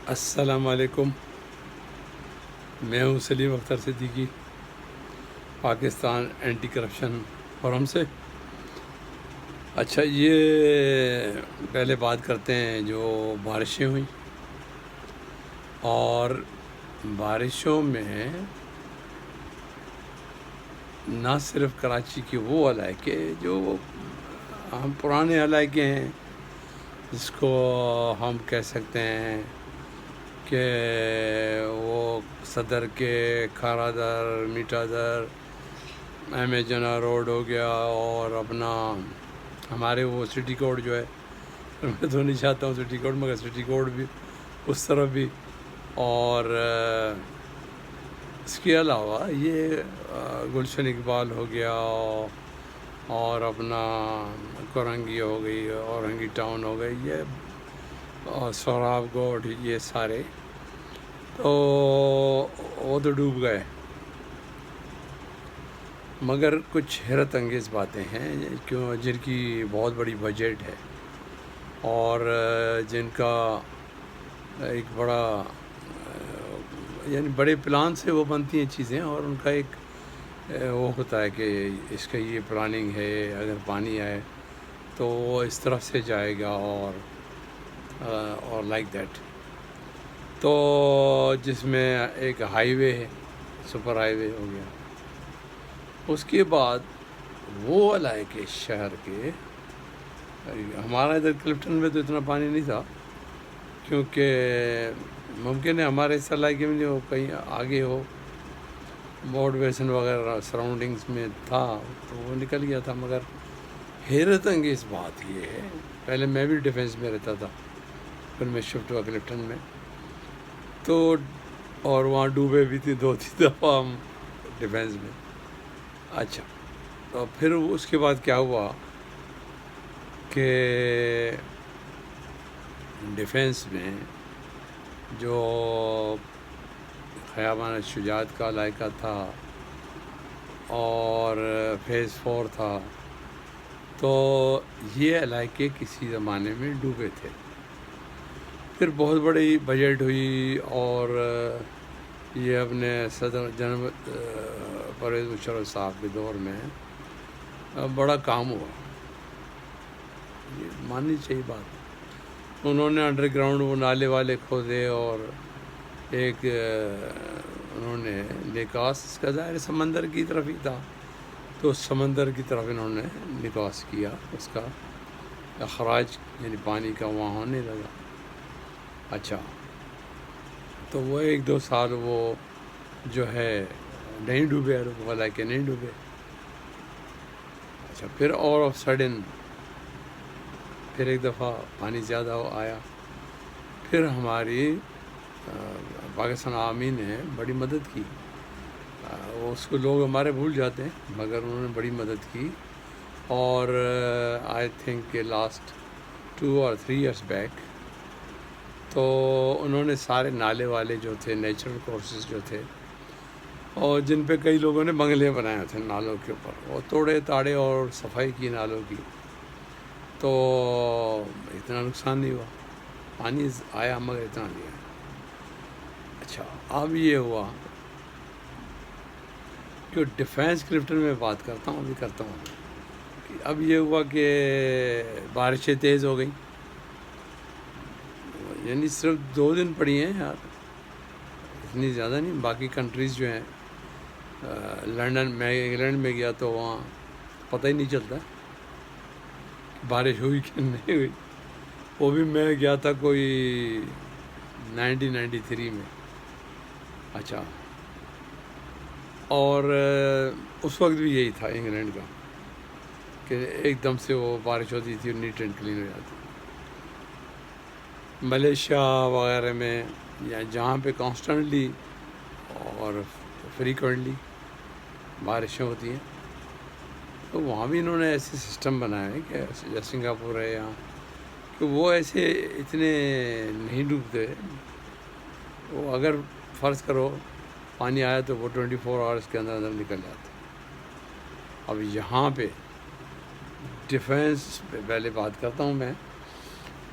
السلام علیکم، میں ہوں Saleem Akhtar Siddiqui, Pakistan anti corruption forum سے۔ اچھا، یہ پہلے بات کرتے ہیں جو بارشیں ہوئیں، اور بارشوں میں نہ صرف کراچی کے وہ علاقے جو ہم پرانے علاقے ہیں، جس کو ہم کہہ سکتے ہیں کہ وہ صدر کے کھارا در، میٹھا در، ایم اے جنا روڈ ہو گیا، اور اپنا ہمارے وہ سٹی کوڈ جو ہے، میں تو نہیں چاہتا ہوں سٹی کوڈ، مگر سٹی کوڈ بھی اس طرف بھی، اور اس کے علاوہ یہ گلشن اقبال ہو گیا، اور اپنا کورنگی ہو گئی، اورنگی ٹاؤن ہو گئی، یہ اور سوراب گوڈ، یہ سارے تو وہ تو ڈوب گئے۔ مگر کچھ حیرت انگیز باتیں ہیں جن کی بہت بڑی بجٹ ہے، اور جن کا ایک بڑا یعنی بڑے پلان سے وہ بنتی ہیں چیزیں، اور ان کا ایک وہ ہوتا ہے کہ اس کا یہ پلاننگ ہے، اگر پانی آئے تو وہ اس طرف سے جائے گا، اور لائک دیٹ۔ تو جس میں ایک ہائی وے ہے، سپر ہائی وے ہو گیا۔ اس کے بعد وہ علاقے شہر کے، ہمارا ادھر کلفٹن میں تو اتنا پانی نہیں تھا، کیونکہ ممکن ہے ہمارے اس علاقے میں جو کہیں آگے ہو، موڈ بیسن وغیرہ سراؤنڈنگز میں تھا تو وہ نکل گیا تھا۔ مگر حیرت انگیز بات یہ ہے، پہلے میں بھی ڈیفینس میں رہتا تھا، پھر میں شفٹ ہوا کلفٹن میں، تو اور وہاں ڈوبے بھی تھے 2-3 دفعہ ہم ڈیفینس میں۔ اچھا، تو پھر اس کے بعد کیا ہوا کہ ڈیفینس میں جو خیابان شجاعت کا علاقہ تھا اور فیز 4 تھا، تو یہ علاقے کسی زمانے میں ڈوبے تھے۔ پھر بہت بڑی بجٹ ہوئی، اور یہ اپنے صدر جناب پرویز مشرف صاحب کے دور میں بڑا کام ہوا، یہ ماننی چاہیے بات۔ انہوں نے انڈر گراؤنڈ وہ نالے والے کھودے، اور ایک انہوں نے نکاس، اس کا ظاہر سمندر کی طرف ہی تھا، تو سمندر کی طرف انہوں نے نکاس کیا، اس کا اخراج یعنی پانی کا وہاں ہونے لگا۔ اچھا، تو وہ 1-2 سال وہ جو ہے نہیں ڈوبے، وہ علاقے نہیں ڈوبے۔ اچھا، پھر اور آف سڈن پھر ایک دفعہ پانی زیادہ آیا، پھر ہماری پاکستان عوامی نے بڑی مدد کی، اس کو لوگ ہمارے بھول جاتے ہیں، مگر انہوں نے بڑی مدد کی، اور آئی تھنک کہ لاسٹ 2 or 3 years بیک تو انہوں نے سارے نالے والے جو تھے، نیچرل کورسز جو تھے، اور جن پہ کئی لوگوں نے بنگلے بنائے تھے نالوں کے اوپر، وہ توڑے تاڑے اور صفائی کی نالوں کی، تو اتنا نقصان نہیں ہوا، پانی آیا مگر اتنا نہیں آیا۔ اچھا، اب یہ ہوا کہ ڈیفینس کلفٹن میں بات کرتا ہوں، ابھی کرتا ہوں کہ اب یہ ہوا کہ بارشیں تیز ہو گئیں، یعنی صرف 2 دن پڑی ہیں یار، اتنی زیادہ نہیں۔ باقی کنٹریز جو ہیں، لنڈن میں، انگلینڈ میں گیا تو وہاں پتہ ہی نہیں چلتا بارش ہوئی کہ نہیں ہوئی، وہ بھی میں گیا تھا کوئی 1993 میں۔ اچھا، اور اس وقت بھی یہی تھا انگلینڈ کا کہ ایک دم سے وہ بارش ہوتی تھی اور نیٹ اینڈ کلین ہو جاتی۔ ملیشیا وغیرہ میں، یا جہاں پہ کانسٹنٹلی اور فریکوینٹلی بارشیں ہوتی ہیں، تو وہاں بھی انہوں نے ایسے سسٹم بنائے ہیں کہ جیسے سنگاپور ہے یہاں، کہ وہ ایسے اتنے نہیں ڈوبتے، وہ اگر فرض کرو پانی آیا تو وہ 24 hours کے اندر نکل جاتے۔ اب یہاں پہ ڈیفینس پہ پہلے بات کرتا ہوں میں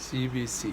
CBC।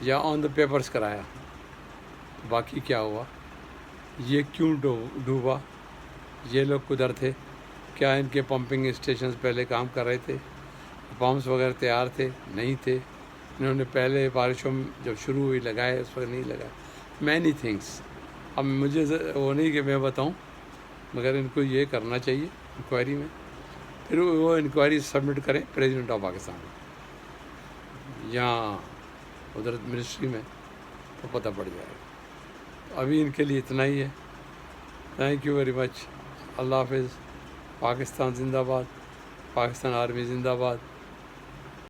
یا آن دا پیپرز کرایا، باقی کیا ہوا، یہ کیوں ڈوبا، یہ لوگ کدھر تھے، کیا ان کے پمپنگ اسٹیشنز پہلے کام کر رہے تھے، پمپس وغیرہ تیار تھے، نہیں تھے، انہوں نے پہلے بارشوں میں جب شروع ہوئی لگائے، اس وقت نہیں لگائے، مینی تھنگس. اب مجھے وہ نہیں کہ میں بتاؤں، مگر ان کو یہ کرنا چاہیے انکوائری میں، پھر وہ انکوائری سبمٹ کریں پریزیڈنٹ آف پاکستان یہاں ادھر منسٹری میں، تو پتہ پڑ جائے گا. ابھی ان کے لیے اتنا ہی ہے. Thank you very much. اللہ حافظ. پاکستان زندہ باد. پاکستان آرمی زندہ باد.